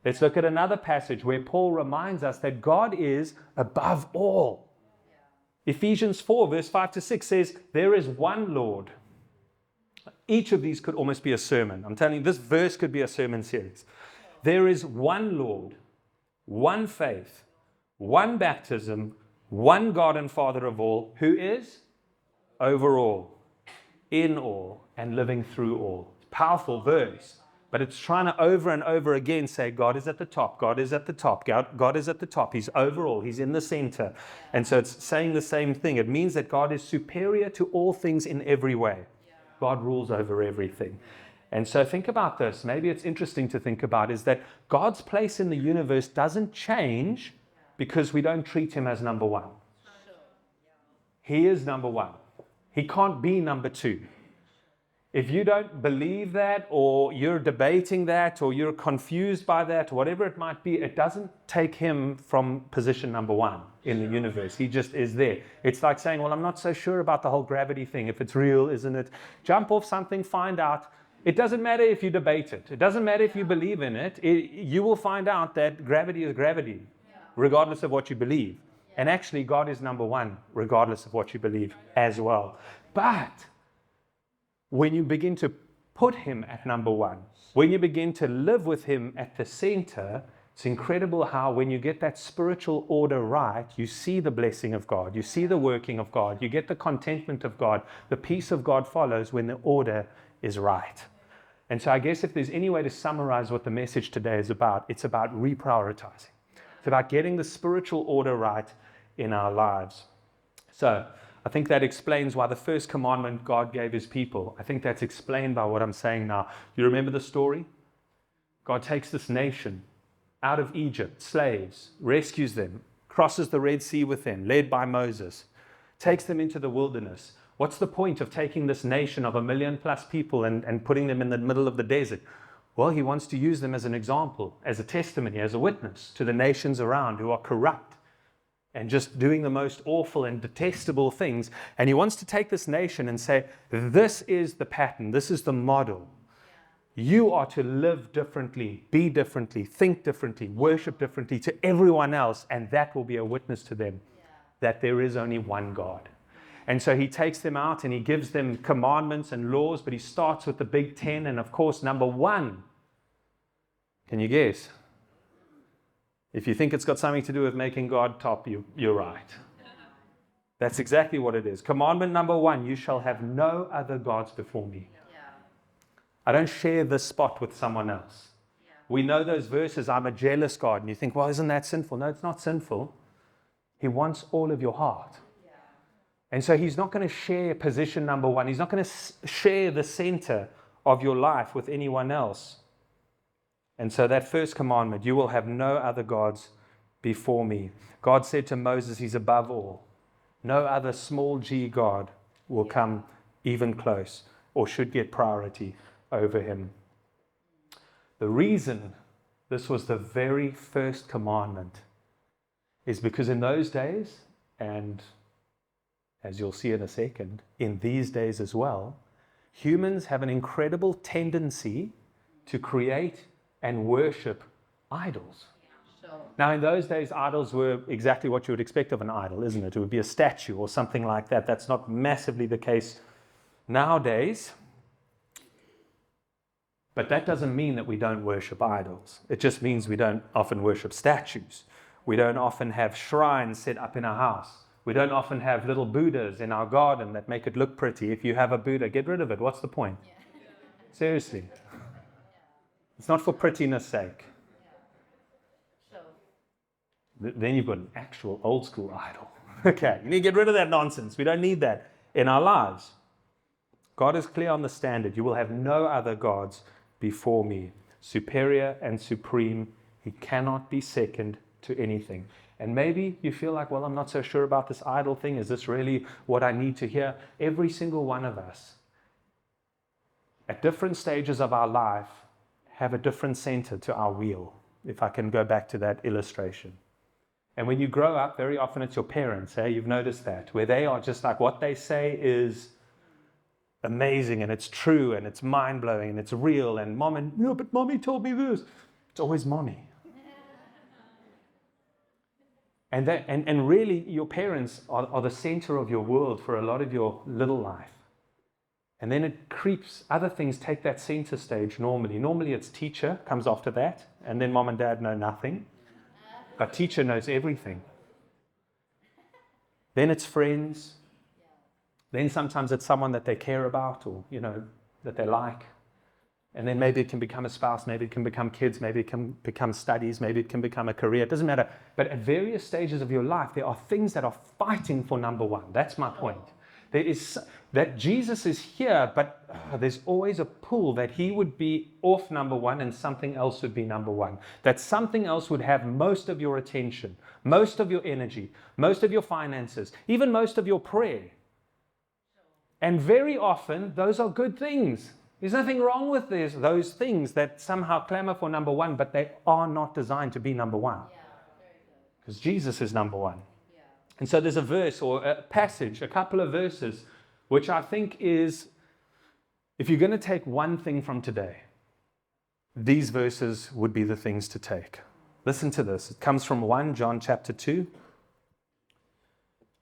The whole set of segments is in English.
Let's look at another passage where Paul reminds us that God is above all. Ephesians 4, verse 5 to 6 says, there is one Lord. Each of these could almost be a sermon. I'm telling you, this verse could be a sermon series. There is one Lord, one faith, one baptism, one God and Father of all, who is over all, in all, and living through all. Powerful verse. But it's trying to over and over again say, God is at the top, God is at the top, God is at the top, He's over all, He's in the center. And so it's saying the same thing. It means that God is superior to all things in every way. God rules over everything. And so think about this. Maybe it's interesting to think about is that God's place in the universe doesn't change because we don't treat Him as number one. He is number one. He can't be number two. If you don't believe that, or you're debating that, or you're confused by that, whatever it might be, it doesn't take Him from position number one in the universe. He just is there. It's like saying, well, I'm not so sure about the whole gravity thing. If it's real, isn't it? Jump off something, find out. It doesn't matter if you debate it. It doesn't matter if you believe in it. You will find out that gravity is gravity, regardless of what you believe. And actually, God is number one, regardless of what you believe as well. But when you begin to put Him at number one, when you begin to live with Him at the center, it's incredible how when you get that spiritual order right, you see the blessing of God, you see the working of God, you get the contentment of God, the peace of God follows when the order is right. And so I guess if there's any way to summarize what the message today is about, it's about reprioritizing. It's about getting the spiritual order right in our lives. So I think that explains why the first commandment God gave His people. I think that's explained by what I'm saying now. You remember the story? God takes this nation out of Egypt, slaves, rescues them, crosses the Red Sea with them, led by Moses, takes them into the wilderness. What's the point of taking this nation of 1 million plus people and putting them in the middle of the desert? Well, He wants to use them as an example, as a testimony, as a witness to the nations around who are corrupt and just doing the most awful and detestable things. And He wants to take this nation and say, this is the pattern, this is the model. You are to live differently, be differently, think differently, worship differently to everyone else, and that will be a witness to them that there is only one God. And so He takes them out and He gives them commandments and laws, but He starts with the big 10. And of course, number one, can you guess? If you think it's got something to do with making God top, you're right. That's exactly what it is. Commandment number one, you shall have no other gods before me. I don't share this spot with someone else. We know those verses, I'm a jealous God. And you think, well, isn't that sinful? No, it's not sinful. He wants all of your heart. And so He's not going to share position number one. He's not going to share the center of your life with anyone else. And so that first commandment, you will have no other gods before me. God said to Moses, He's above all. No other small g God will come even close or should get priority over Him. The reason this was the very first commandment is because in those days, and as you'll see in a second, in these days as well, humans have an incredible tendency to create and worship idols. Now, in those days, idols were exactly what you would expect of an idol, isn't it? It would be a statue or something like that. That's not massively the case nowadays. But that doesn't mean that we don't worship idols. It just means we don't often worship statues. We don't often have shrines set up in our house. We don't often have little Buddhas in our garden that make it look pretty. If you have a Buddha, get rid of it. What's the point? Seriously. It's not for prettiness sake. Then you've got an actual old school idol. Okay, you need to get rid of that nonsense. We don't need that in our lives. God is clear on the standard. You will have no other gods before me. Superior and supreme. He cannot be second to anything. And maybe you feel like, well, I'm not so sure about this idol thing. Is this really what I need to hear? Every single one of us, at different stages of our life, have a different center to our wheel, if I can go back to that illustration. And when you grow up, very often it's your parents, you've noticed that, where they are just like, what they say is amazing, and it's true, and it's mind-blowing, and it's real, and but mommy told me this. It's always mommy. And really, your parents are the center of your world for a lot of your little life. And then it creeps, other things take that center stage normally. Normally it's teacher, comes after that, and then mom and dad know nothing. But teacher knows everything. Then it's friends. Then sometimes it's someone that they care about or, that they like. And then maybe it can become a spouse, maybe it can become kids, maybe it can become studies, maybe it can become a career. It doesn't matter. But at various stages of your life, there are things that are fighting for number one. That's my point. There is that Jesus is here, but there's always a pull that he would be off number one and something else would be number one. That something else would have most of your attention, most of your energy, most of your finances, even most of your prayer. And very often, those are good things. There's nothing wrong with those things that somehow clamor for number one, but they are not designed to be number one. Because Jesus is number one. And so there's a verse or a passage, a couple of verses, which I think is, if you're going to take one thing from today, these verses would be the things to take. Listen to this. It comes from 1 John chapter 2,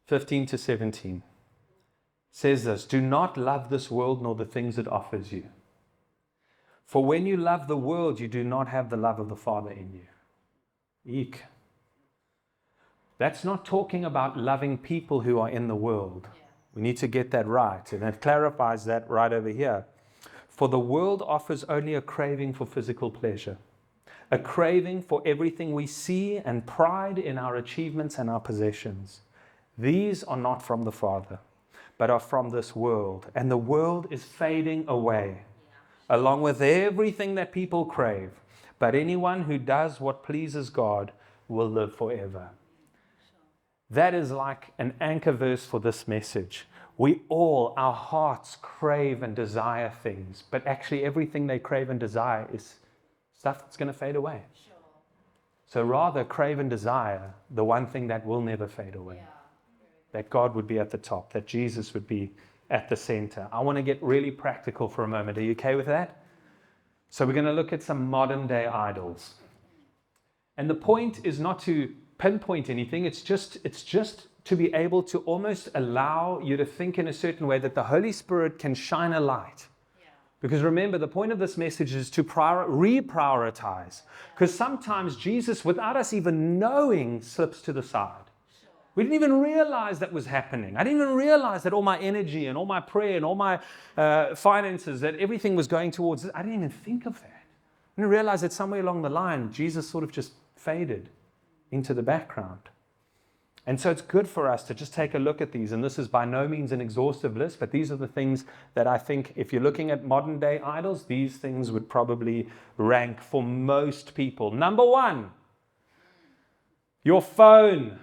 15 to 17. It says this, do not love this world nor the things it offers you. For when you love the world, you do not have the love of the Father in you. Eek. That's not talking about loving people who are in the world. We need to get that right. And it clarifies that right over here. For the world offers only a craving for physical pleasure, a craving for everything we see and pride in our achievements and our possessions. These are not from the Father, but are from this world. And the world is fading away, along with everything that people crave. But anyone who does what pleases God will live forever. That is like an anchor verse for this message. Our hearts crave and desire things, but actually everything they crave and desire is stuff that's going to fade away. So rather crave and desire the one thing that will never fade away. That God would be at the top, that Jesus would be at the center. I want to get really practical for a moment. Are you okay with that? So we're going to look at some modern day idols. And the point is not to pinpoint anything. It's just to be able to almost allow you to think in a certain way that the Holy Spirit can shine a light. Because remember, the point of this message is to reprioritize. Because sometimes Jesus, without us even knowing, slips to the side. We didn't even realize that was happening. I didn't even realize that all my energy and all my prayer and all my finances, that everything was going towards it. I didn't even think of that. I didn't realize that somewhere along the line, Jesus sort of just faded into the background. And so it's good for us to just take a look at these. And this is by no means an exhaustive list, but these are the things that I think, if you're looking at modern day idols, these things would probably rank for most people. Number one, your phone.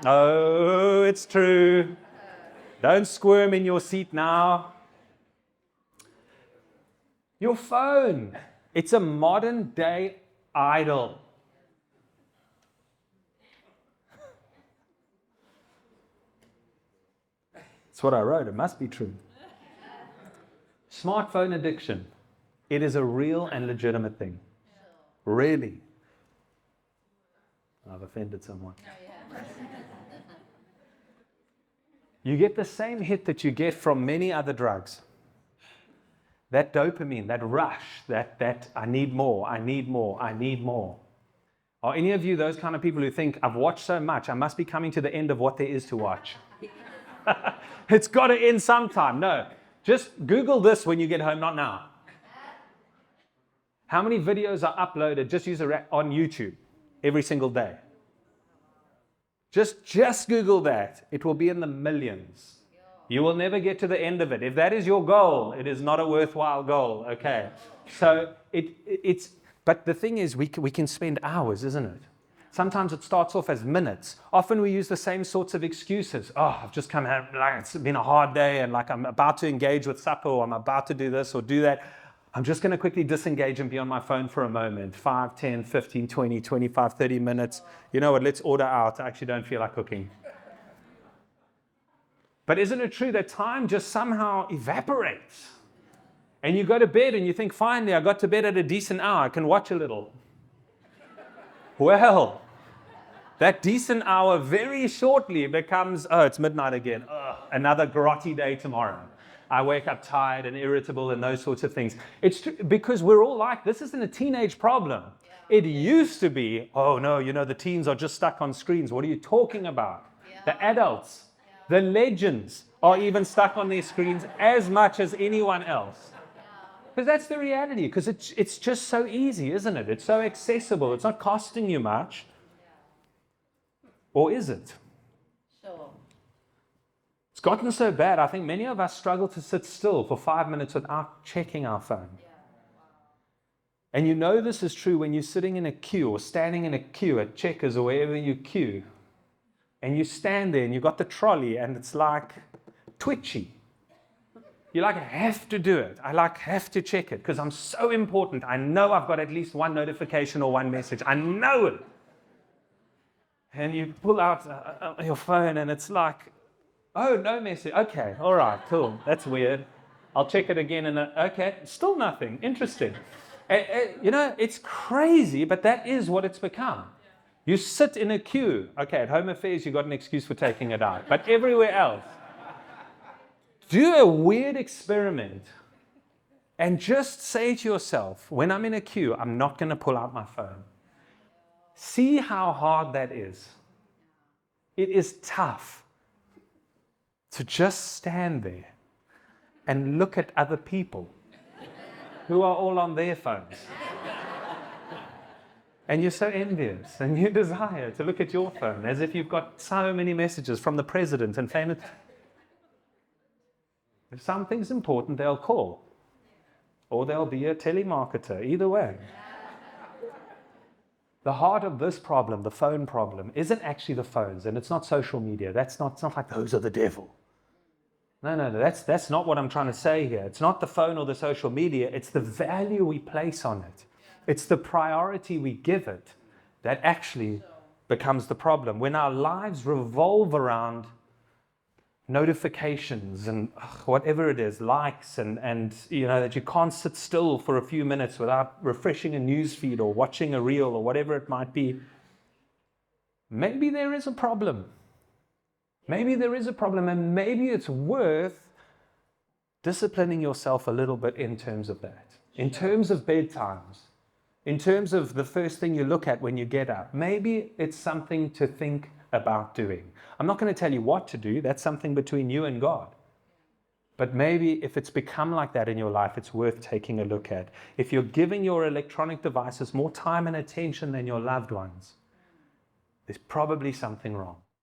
Oh, it's true. Don't squirm in your seat now. Your phone. It's a modern day idol. That's what I wrote. It must be true. Smartphone addiction. It is a real and legitimate thing. Really. I've offended someone. You get the same hit that you get from many other drugs. That dopamine, that rush, that I need more, I need more, I need more. Are any of you those kind of people who think, I've watched so much, I must be coming to the end of what there is to watch? It's got to end sometime. No, just Google this when you get home, not now. How many videos are uploaded, just use on YouTube every single day? Just Google that. It will be in the millions. You will never get to the end of it. If that is your goal, it is not a worthwhile goal. Okay. So it's, but the thing is, we can spend hours, isn't it? Sometimes it starts off as minutes. Often we use the same sorts of excuses. Oh, I've just come out, like it's been a hard day, and like I'm about to engage with supper, or I'm about to do this or do that. I'm just going to quickly disengage and be on my phone for a moment. 5, 10, 15, 20, 25, 30 minutes. You know what? Let's order out. I actually don't feel like cooking. But isn't it true that time just somehow evaporates? And you go to bed and you think, finally, I got to bed at a decent hour. I can watch a little. Well, That decent hour very shortly becomes, oh, it's midnight again. Another grotty day tomorrow. I wake up tired and irritable and those sorts of things. It's true, because we're all like, this isn't a teenage problem. It used to be, oh no, the teens are just stuck on screens. What are you talking about? The adults, the legends are even stuck on their screens as much as anyone else. Because that's the reality, because it's just so easy, isn't it? It's so accessible. It's not costing you much. Or is it? Sure. It's gotten so bad, I think many of us struggle to sit still for 5 minutes without checking our phone. And this is true when you're sitting in a queue or standing in a queue at Checkers or wherever you queue. And you stand there and you've got the trolley and it's like twitchy. You I have to do it. I have to check it because I'm so important. I know I've got at least one notification or one message. I know it. And you pull out your phone and it's like, oh, no message. Okay, all right, cool. That's weird. I'll check it again and okay, still nothing. Interesting. It's crazy, but that is what it's become. You sit in a queue. Okay, at Home Affairs, you got an excuse for taking it out. But everywhere else, do a weird experiment and just say to yourself, when I'm in a queue, I'm not going to pull out my phone. See how hard that is. It is tough to just stand there and look at other people who are all on their phones. And you're so envious and you desire to look at your phone as if you've got so many messages from the president and famous. If something's important, they'll call. Or they'll be a telemarketer. Either way. The heart of this problem, the phone problem, isn't actually the phones, and it's not social media. It's not like those are the devil. No, that's not what I'm trying to say here. It's not the phone or the social media. It's the value we place on it. It's the priority we give it that actually becomes the problem. When our lives revolve around notifications and whatever it is, likes and that you can't sit still for a few minutes without refreshing a news feed or watching a reel or whatever it might be, maybe there is a problem. Maybe there is a problem, and maybe it's worth disciplining yourself a little bit in terms of that. In terms of bedtimes, in terms of the first thing you look at when you get up, maybe it's something to think about doing. I'm not going to tell you what to do. That's something between you and God. But maybe if it's become like that in your life, it's worth taking a look at. If you're giving your electronic devices more time and attention than your loved ones, there's probably something wrong.